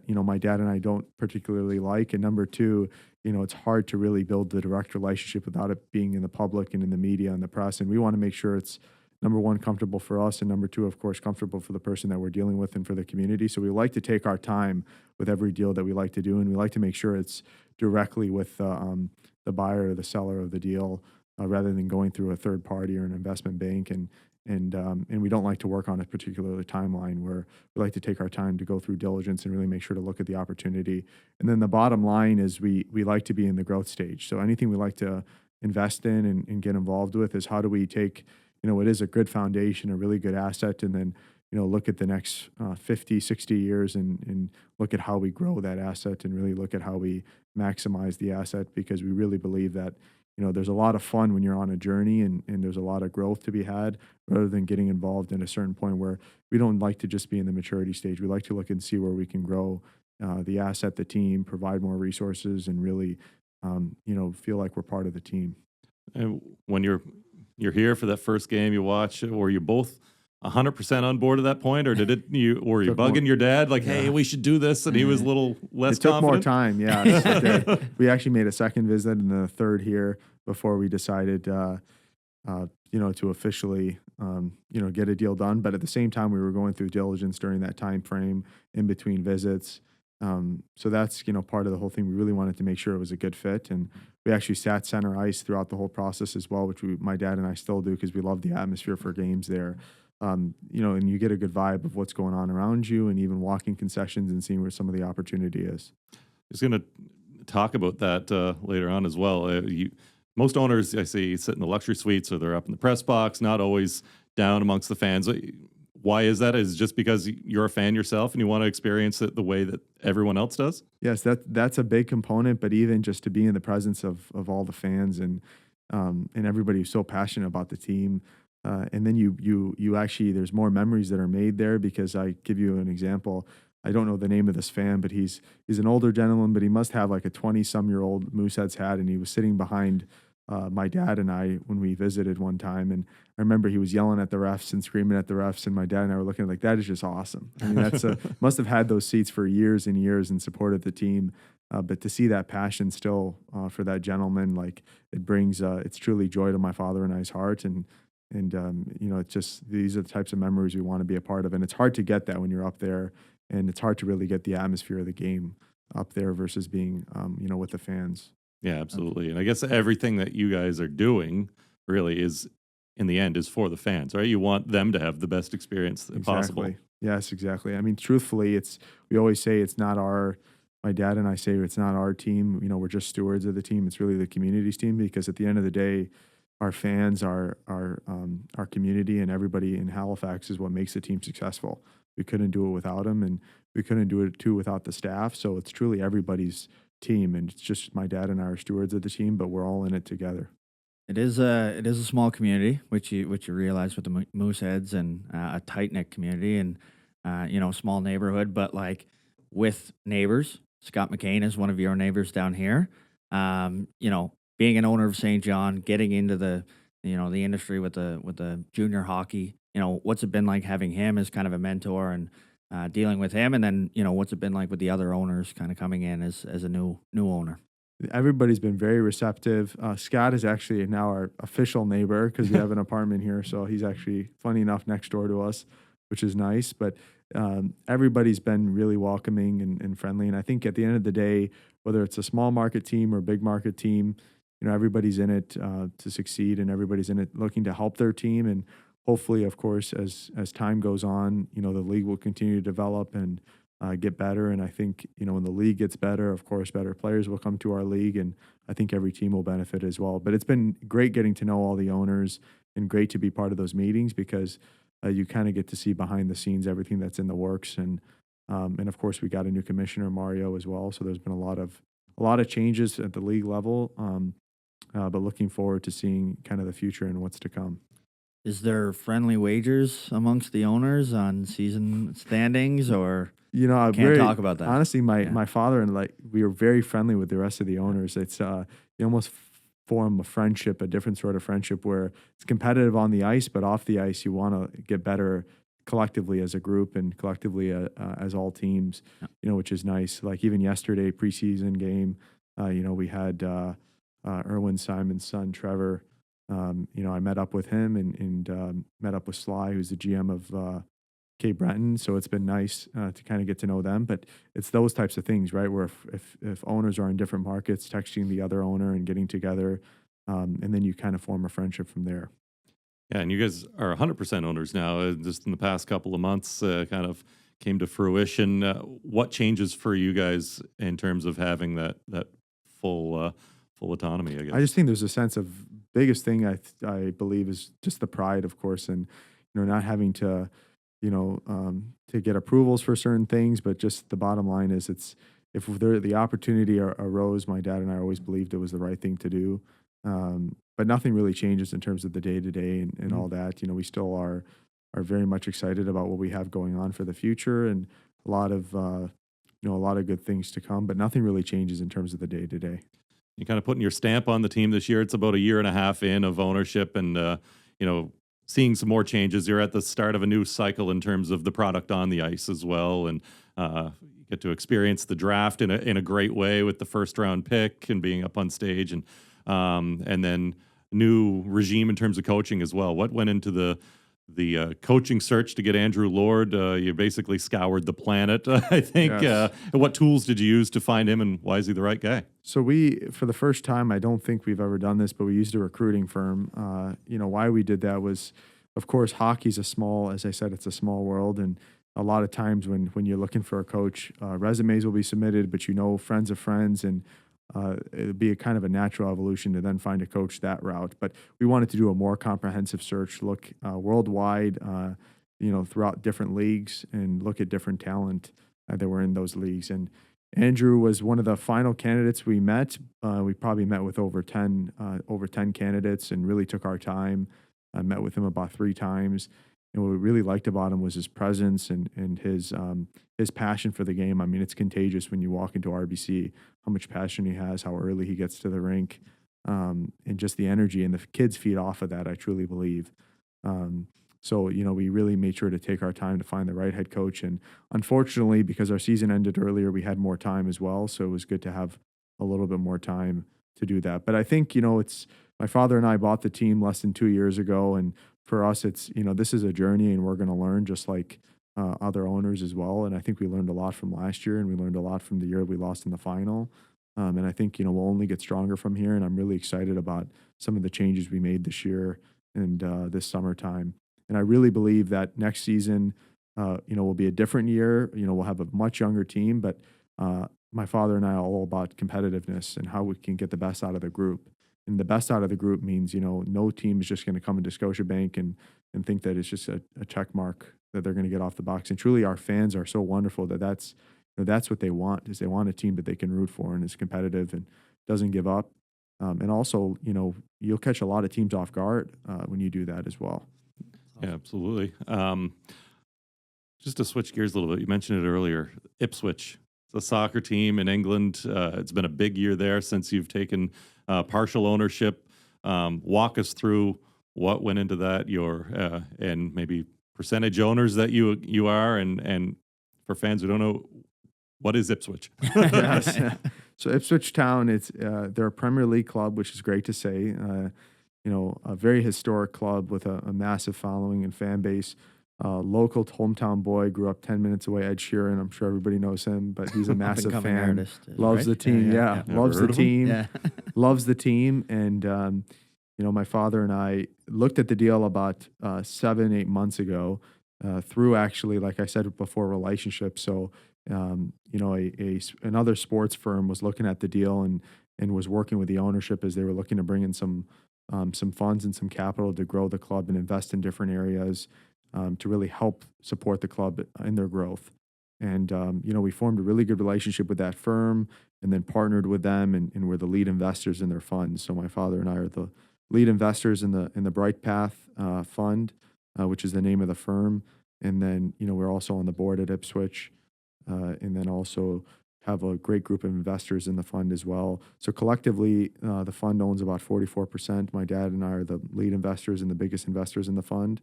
my dad and I don't particularly like. And number two, it's hard to really build the direct relationship without it being in the public and in the media and the press. And we want to make sure it's, number one, comfortable for us, and number two, of course, comfortable for the person that we're dealing with and for the community. So we like to take our time with every deal that we like to do, and we like to make sure it's directly with the buyer or the seller of the deal, rather than going through a third party or an investment bank. And we don't like to work on a particular timeline, where we like to take our time to go through diligence and really make sure to look at the opportunity. And then the bottom line is we like to be in the growth stage. So anything we like to invest in and get involved with is, how do we take what is a good foundation, a really good asset, and then look at the next 50, 60 years and look at how we grow that asset and really look at how we maximize the asset, because we really believe that there's a lot of fun when you're on a journey, and there's a lot of growth to be had, rather than getting involved in a certain point where we don't like to just be in the maturity stage. We like to look and see where we can grow the asset, the team, provide more resources, and really feel like we're part of the team. And when you're here for that first game you watch, were you both 100% on board at that point, or were you bugging your dad like, "Hey, we should do this," and he was a little less It took confident? more time, yeah. It did. We actually made a second visit and then a third here before we decided, to officially, get a deal done. But at the same time, we were going through diligence during that time frame in between visits. So that's, part of the whole thing. We really wanted to make sure it was a good fit. And we actually sat center ice throughout the whole process as well, which my dad and I still do, because we love the atmosphere for games there. And you get a good vibe of what's going on around you, and even walking concessions and seeing where some of the opportunity is. I was going to talk about that later on as well. Most owners, I see, sit in the luxury suites, or they're up in the press box, not always down amongst the fans. Why is that? Is it just because you're a fan yourself and you want to experience it the way that everyone else does? Yes, that's a big component, but even just to be in the presence of all the fans and everybody who's so passionate about the team. And then you actually, there's more memories that are made there, because I give you an example. I don't know the name of this fan, but he's an older gentleman, but he must have like a 20-some-year-old Mooseheads hat, and he was sitting behind my dad and I when we visited one time, and I remember he was yelling at the refs and screaming at the refs, and my dad and I were looking like, that is just awesome. I mean, that's must have had those seats for years and years and supported the team. But to see that passion still for that gentleman, like it brings, it's truly joy to my father and I's heart. And you know, it's just, these are the types of memories we want to be a part of. And it's hard to get that when you're up there, and it's hard to really get the atmosphere of the game up there versus being, you know, with the fans. Yeah, absolutely. And I guess everything that you guys are doing really is, in the end, is for the fans, right? You want them to have the best experience possible. Exactly. Yes, exactly. I mean, truthfully, we always say it's not my dad and I say it's not our team. You know, we're just stewards of the team. It's really the community's team, because at the end of the day, our fans, our community, and everybody in Halifax is what makes the team successful. We couldn't do it without them, and we couldn't do it too without the staff. So it's truly everybody's team, and it's just my dad and I are stewards of the team, but we're all in it together. It is a small community, which you realize with the Mooseheads, and a tight knit community, and small neighborhood. But like with neighbors, Scott McCain is one of your neighbors down here. Being an owner of St. John, getting into the industry with the junior hockey. What's it been like having him as kind of a mentor, and dealing with him, and then what's it been like with the other owners kind of coming in as a new owner. Everybody's been very receptive. Scott is actually now our official neighbor because we have an apartment here. So he's actually, funny enough, next door to us, which is nice. But everybody's been really welcoming and friendly. And I think at the end of the day, whether it's a small market team or a big market team, everybody's in it to succeed, and everybody's in it looking to help their team. And hopefully, of course, as time goes on, the league will continue to develop and get better. And I think, when the league gets better, of course, better players will come to our league, and I think every team will benefit as well. But it's been great getting to know all the owners, and great to be part of those meetings, because you kind of get to see behind the scenes everything that's in the works. And of course, we got a new commissioner, Mario, as well. So there's been a lot of changes at the league level. But looking forward to seeing kind of the future and what's to come. Is there friendly wagers amongst the owners on season standings, or can't talk about that? Honestly, my father and we were very friendly with the rest of the owners. It's you almost form a friendship, a different sort of friendship, where it's competitive on the ice, but off the ice, you want to get better collectively as a group and collectively as all teams. Which is nice. Like even yesterday, preseason game, we had Erwin Simon's son, Trevor. I met up with him and met up with Sly, who's the GM of Cape Breton. So it's been nice to kind of get to know them. But it's those types of things, right? Where if owners are in different markets, texting the other owner and getting together, and then you kind of form a friendship from there. Yeah, and you guys are 100% owners now. Just in the past couple of months, kind of came to fruition. What changes for you guys in terms of having that full autonomy, I guess? I just think there's a sense of, biggest thing I believe is just the pride, of course, and not having to to get approvals for certain things, but just the bottom line is, if the opportunity arose, my dad and I always believed it was the right thing to do. But nothing really changes in terms of the day to day and all that. We still are very much excited about what we have going on for the future, and a lot of good things to come. But nothing really changes in terms of the day to day. You're kind of putting your stamp on the team this year. It's about a year and a half in of ownership, and seeing some more changes. You're at the start of a new cycle in terms of the product on the ice as well, and you get to experience the draft in a great way with the first round pick and being up on stage, and then new regime in terms of coaching as well. What went into the coaching search to get Andrew Lord? You basically scoured the planet, I think. Yes. What tools did you use to find him, and why is he the right guy? So for the first time, I don't think we've ever done this, but we used a recruiting firm. Why we did that was, of course, hockey's as I said, it's a small world. And a lot of times when you're looking for a coach, resumes will be submitted, but friends of friends, and it'd be a kind of a natural evolution to then find a coach that route. But we wanted to do a more comprehensive search, look worldwide, throughout different leagues, and look at different talent that were in those leagues. And Andrew was one of the final candidates we met. We probably met with over 10 candidates, and really took our time. I met with him about 3 times. And what we really liked about him was his presence and his passion for the game. I mean, it's contagious when you walk into RBC, how much passion he has, how early he gets to the rink. and just the energy, and the kids feed off of that, I truly believe. So, we really made sure to take our time to find the right head coach. And unfortunately, because our season ended earlier, we had more time as well. So it was good to have a little bit more time to do that. But I think, it's my father and I bought the team less than 2 years ago. And for us, it's, this is a journey and we're going to learn just like other owners as well. And I think we learned a lot from last year, and we learned a lot from the year we lost in the final. And I think, we'll only get stronger from here. And I'm really excited about some of the changes we made this year and this summertime. And I really believe that next season, will be a different year. We'll have a much younger team, but my father and I are all about competitiveness and how we can get the best out of the group. And the best out of the group means, no team is just going to come into Scotiabank and think that it's just a check mark that they're going to get off the box. And truly, our fans are so wonderful that's what they want, is they want a team that they can root for and is competitive and doesn't give up. And also, you'll catch a lot of teams off guard when you do that as well. Yeah, absolutely. Just to switch gears a little bit, you mentioned it earlier, Ipswich. It's a soccer team in England. It's been a big year there since you've taken partial ownership. Walk us through what went into that, and maybe percentage owners that you are, and for fans who don't know, what is Ipswich? Yes. So Ipswich Town, they're a Premier League club, which is great to say. A very historic club with a massive following and fan base. Local hometown boy, grew up 10 minutes away, Ed Sheeran. I'm sure everybody knows him, but he's a massive fan. Artist, loves the team. Yeah. Loves the team. Yeah. Loves the team. And, my father and I looked at the deal about 7-8 months ago through, actually, like I said before, relationships. So, another sports firm was looking at the deal and was working with the ownership as they were looking to bring in some funds and some capital to grow the club and invest in different areas to really help support the club in their growth. And, we formed a really good relationship with that firm and then partnered with them, and we're the lead investors in their funds. So my father and I are the lead investors in the Bright Path Fund, which is the name of the firm. And then, we're also on the board at Ipswich, and then also have a great group of investors in the fund as well. So collectively, the fund owns about 44%. My dad and I are the lead investors and the biggest investors in the fund.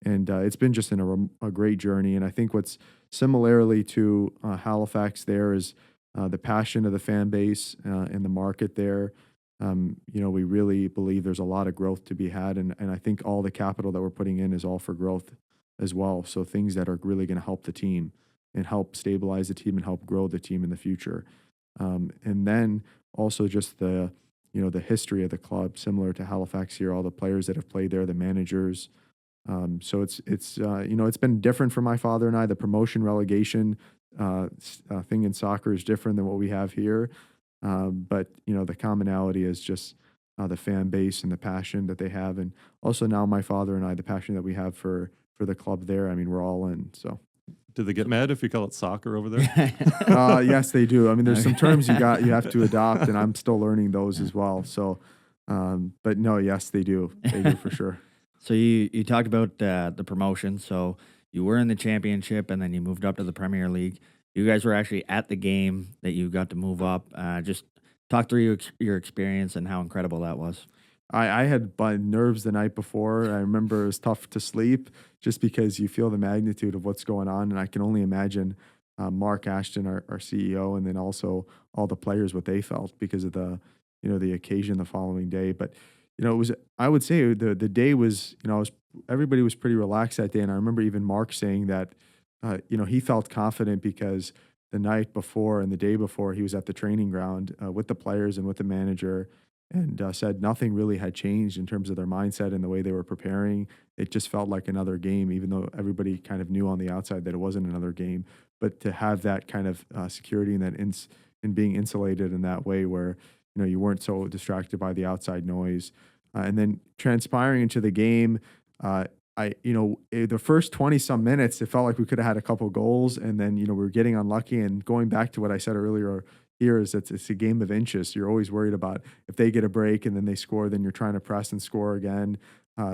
And it's been just a great journey. And I think what's similarly to Halifax there is the passion of the fan base and the market there. We really believe there's a lot of growth to be had. And I think all the capital that we're putting in is all for growth as well. So things that are really going to help the team and help stabilize the team and help grow the team in the future. And then also just the history of the club, similar to Halifax here, all the players that have played there, the managers. So it's been different for my father and I. The promotion relegation thing in soccer is different than what we have here. But the commonality is just the fan base and the passion that they have. And also now my father and I, the passion that we have for the club there. I mean, we're all in, so. Do they get mad if you call it soccer over there? Yes, they do. I mean, there's some terms you have to adopt, and I'm still learning those as well. So, but no, yes, they do. They do for sure. So you talked about the promotion. So you were in the championship, and then you moved up to the Premier League. You guys were actually at the game that you got to move up. Just talk through your experience and how incredible that was. I had nerves the night before. I remember it was tough to sleep just because you feel the magnitude of what's going on. And I can only imagine Mark Ashton, our CEO, and then also all the players, what they felt because of the occasion the following day. But, I would say the day was, everybody was pretty relaxed that day. And I remember even Mark saying that, he felt confident because the night before and the day before he was at the training ground with the players and with the manager, and said nothing really had changed in terms of their mindset and the way they were preparing. It just felt like another game, even though everybody kind of knew on the outside that it wasn't another game. But to have that kind of security and that in being insulated in that way where, you weren't so distracted by the outside noise. And then transpiring into the game, the first 20-some minutes, it felt like we could have had a couple goals. And then, we were getting unlucky. And going back to what I said earlier, here is it's a game of inches. You're always worried about if they get a break and then they score, then you're trying to press and score again.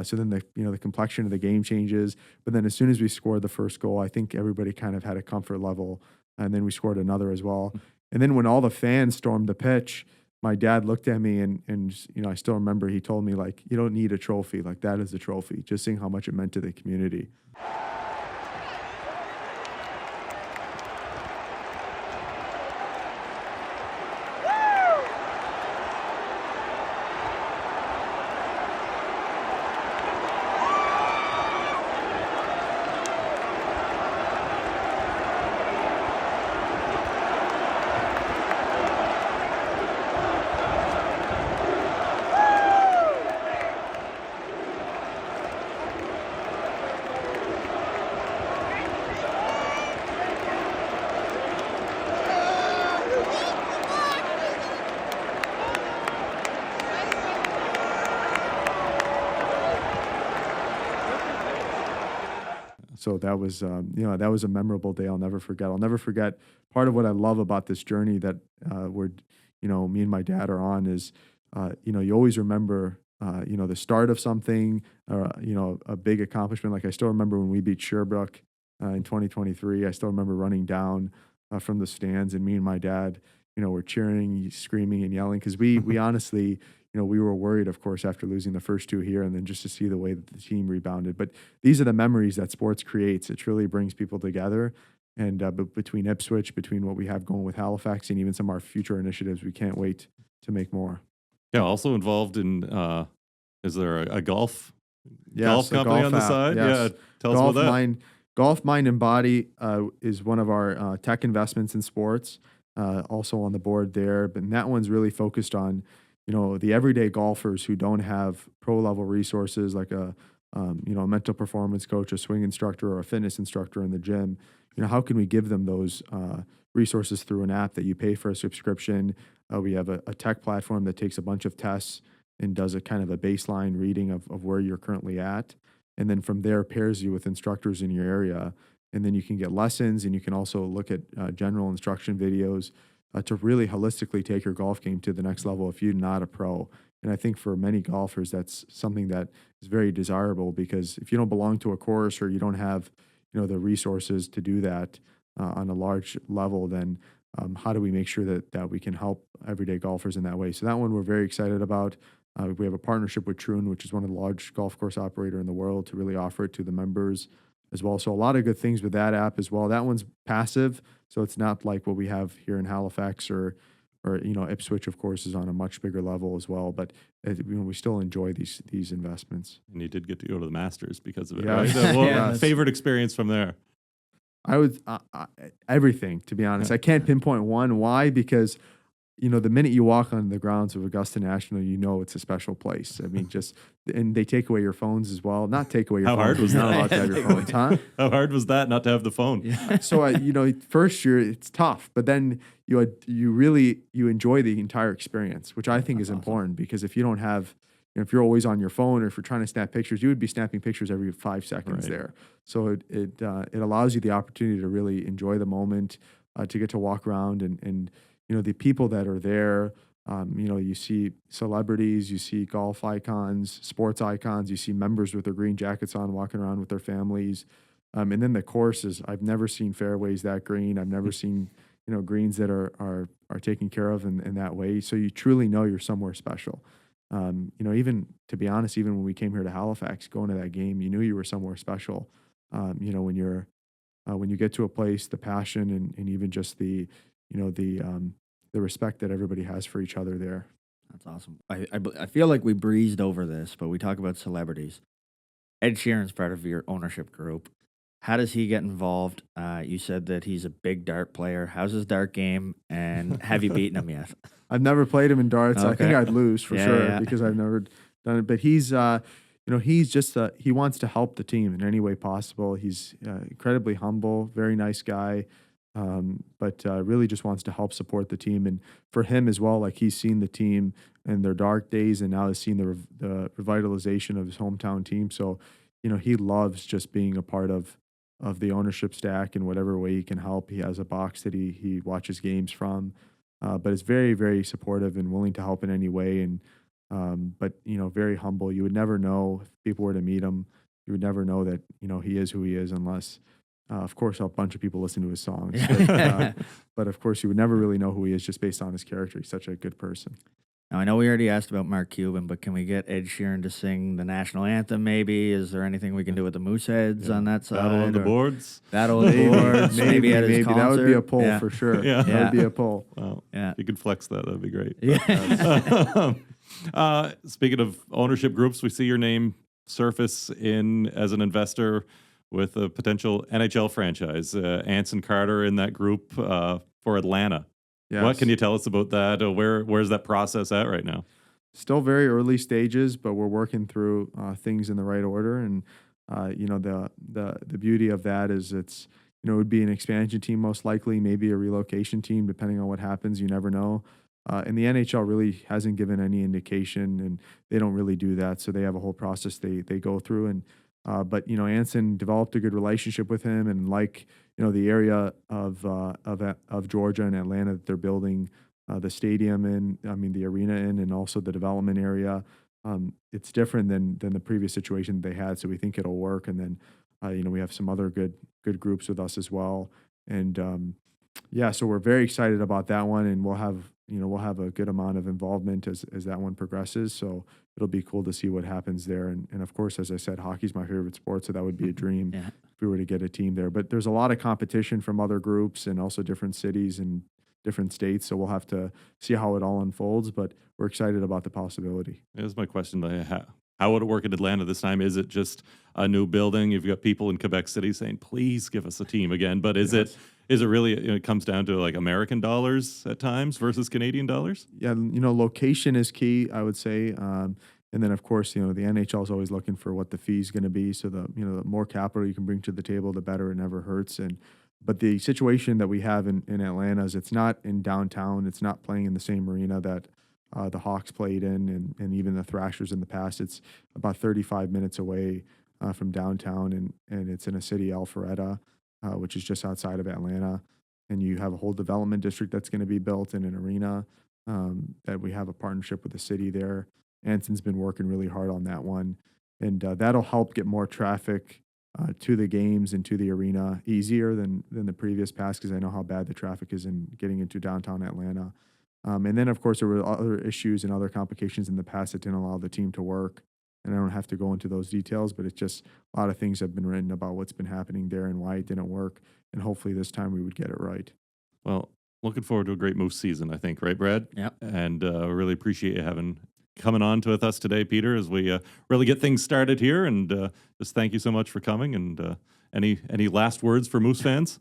So then the complexion of the game changes. But then as soon as we scored the first goal, I think everybody kind of had a comfort level, and then we scored another as well. And then when all the fans stormed the pitch, my dad looked at me and I still remember he told me, like, you don't need a trophy. Like, that is a trophy. Just seeing how much it meant to the community. So that was, that was a memorable day I'll never forget. I'll never forget part of what I love about this journey that me and my dad are on is, you always remember, the start of something, or, a big accomplishment. Like I still remember when we beat Sherbrooke in 2023. I still remember running down from the stands, and me and my dad, were cheering, screaming, and yelling because we honestly, we were worried, of course, after losing the first two here, and then just to see the way that the team rebounded. But these are the memories that sports creates. It truly brings people together. And between Ipswich, between what we have going with Halifax, and even some of our future initiatives, we can't wait to make more. Yeah, also involved in, is there a golf Yes, company on the app, side? yes. Yeah, tell us about that. Golf Mind and Body is one of our tech investments in sports, also on the board there. But that one's really focused on the everyday golfers who don't have pro level resources like a mental performance coach, a swing instructor, or a fitness instructor in the gym. How can we give them those resources through an app that you pay for a subscription? We have a tech platform that takes a bunch of tests and does a kind of a baseline reading of where you're currently at. And then from there pairs you with instructors in your area. And then you can get lessons, and you can also look at general instruction videos to really holistically take your golf game to the next level if you're not a pro. And I think for many golfers, that's something that is very desirable, because if you don't belong to a course or you don't have, the resources to do that on a large level, then how do we make sure that we can help everyday golfers in that way? So that one we're very excited about. We have a partnership with Troon, which is one of the large golf course operator in the world, to really offer it to the members as well. So a lot of good things with that app as well. That one's passive, so it's not like what we have here in Halifax or Ipswich, of course, is on a much bigger level as well. But we still enjoy these investments. And you did get to go to the Masters because of it, Yeah. right? So, Yeah. favorite experience from there? I would everything, to be honest. I can't pinpoint one. Why? Because the minute you walk on the grounds of Augusta National, it's a special place. I mean, and they take away your phones as well. Not take away your How phones. hard was You're not that? allowed to have your phones, huh? How hard was that not to have the phone? Yeah. So first year it's tough, but then you really enjoy the entire experience, which I think is That's awesome. important, because if you don't have, if you're always on your phone, or if you're trying to snap pictures, you would be snapping pictures every 5 seconds Right. there. So it allows you the opportunity to really enjoy the moment, to get to walk around and the people that are there. You see celebrities, you see golf icons, sports icons, you see members with their green jackets on walking around with their families. And then the courses, I've never seen fairways that green. I've never seen, greens that are taken care of in that way. So you truly know you're somewhere special. Even to be honest, even when we came here to Halifax, going to that game, you knew you were somewhere special. When you get to a place, the passion and even just the respect that everybody has for each other there. That's awesome. I feel like we breezed over this, but we talk about celebrities. Ed Sheeran's part of your ownership group. How does he get involved? You said that he's a big dart player. How's his dart game? And have you beaten him yet? I've never played him in darts. I think Okay. I'd lose for Yeah, sure yeah. because I've never done it. But he's just he wants to help the team in any way possible. He's incredibly humble, very nice guy, but really just wants to help support the team. And for him as well, like, he's seen the team in their dark days, and now has seen the revitalization of his hometown team. So he loves just being a part of the ownership stack in whatever way he can help. He has a box that he watches games from, but is very, very supportive and willing to help in any way. And but very humble. You would never know, if people were to meet him, you would never know that he is who he is unless Of course, a bunch of people listen to his songs, but of course, you would never really know who he is just based on his character. He's such a good person. Now, I know we already asked about Mark Cuban, but can we get Ed Sheeran to sing the national anthem maybe? Is there anything we can do with the Mooseheads on that side? Battle of the boards. Battle of the boards. Maybe at his concert. That would be a poll for sure. Yeah. That would be a poll. Well, you could flex that. That'd be great. Yeah. Speaking of ownership groups, we see your name surface in as an investor with a potential NHL franchise. Anson Carter in that group for Atlanta. Yes. What can you tell us about that? Where's that process at right now? Still very early stages, but we're working through things in the right order. And the beauty of that is it would be an expansion team most likely, maybe a relocation team depending on what happens. You never know. And the NHL really hasn't given any indication, and they don't really do that. So they have a whole process they go through. And but Anson developed a good relationship with him, and the area of Georgia and Atlanta that they're building the stadium in, the arena in, and also the development area. It's different than the previous situation they had, so we think it'll work. And then we have some other good groups with us as well. And so we're very excited about that one, and we'll have a good amount of involvement as that one progresses. So it'll be cool to see what happens there. And of course, as I said, hockey's my favorite sport, so that would be a dream if we were to get a team there. But there's a lot of competition from other groups and also different cities and different states. So we'll have to see how it all unfolds, but we're excited about the possibility. Here's my question. How would it work in Atlanta this time? Is it just a new building? You've got people in Quebec City saying, please give us a team again. But is it really, it comes down to like American dollars at times versus Canadian dollars? Yeah, location is key, I would say. And then, of course, the NHL is always looking for what the fee is going to be. So the more capital you can bring to the table, the better. It never hurts. But the situation that we have in Atlanta is it's not in downtown. It's not playing in the same arena that the Hawks played in, and even the Thrashers in the past. It's about 35 minutes away from downtown, and it's in a city, Alpharetta, which is just outside of Atlanta. And you have a whole development district that's going to be built in an arena that we have a partnership with the city there. Anson's been working really hard on that one, and that'll help get more traffic to the games and to the arena easier than the previous pass, because I know how bad the traffic is in getting into downtown Atlanta. And then, of course, there were other issues and other complications in the past that didn't allow the team to work. And I don't have to go into those details, but it's just a lot of things have been written about what's been happening there and why it didn't work. And hopefully this time we would get it right. Well, looking forward to a great Moose season, I think, right, Brad? Yep. And really appreciate you coming on with us today, Peter, as we really get things started here. And just thank you so much for coming. And any last words for Moose fans?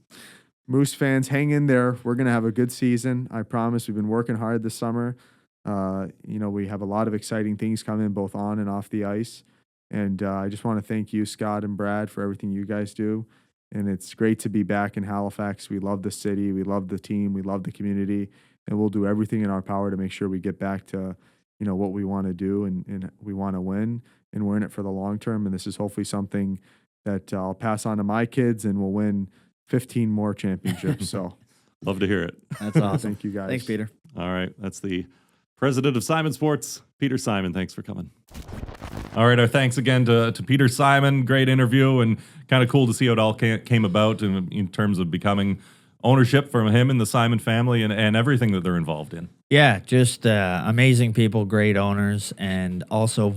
Moose fans, hang in there. We're going to have a good season. I promise. We've been working hard this summer. We have a lot of exciting things coming both on and off the ice. And I just want to thank you, Scott and Brad, for everything you guys do. And it's great to be back in Halifax. We love the city. We love the team. We love the community. And we'll do everything in our power to make sure we get back to, what we want to do, and we want to win. And we're in it for the long term. And this is hopefully something that I'll pass on to my kids, and we'll win 15 more championships. So love to hear it. That's awesome. Thank you, guys. Thanks, Peter. All right. That's the president of Simon Sports, Peter Simon. Thanks for coming. All right. Our thanks again to Peter Simon. Great interview, and kind of cool to see how it all came about in terms of becoming ownership from him and the Simon family and everything that they're involved in. Yeah, just amazing people, great owners, and also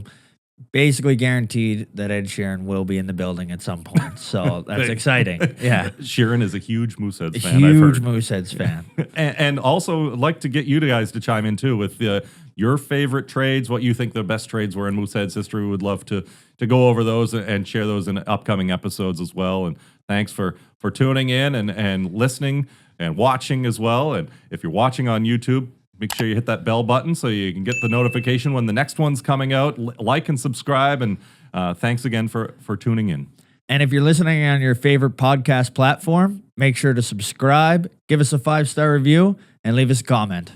basically guaranteed that Ed Sheeran will be in the building at some point. So that's exciting. Yeah. Sheeran is a huge Mooseheads fan. Huge Mooseheads fan. and also like to get you guys to chime in too with your favorite trades, what you think the best trades were in Mooseheads history. We would love to go over those and share those in upcoming episodes as well. And thanks for tuning in and listening and watching as well. And if you're watching on YouTube, make sure you hit that bell button so you can get the notification when the next one's coming out. Like and subscribe. And thanks again for tuning in. And if you're listening on your favorite podcast platform, make sure to subscribe, give us a 5-star review, and leave us a comment.